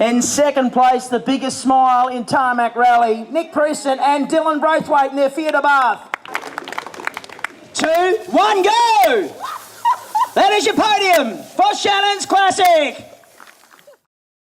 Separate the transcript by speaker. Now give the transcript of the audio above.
Speaker 1: In second place, the biggest smile in Tarmac Rally, Nick Preston and Dylan Braithwaite in their Fiat Abarth. 2, 1, go! That is your podium for Shannon's Classic.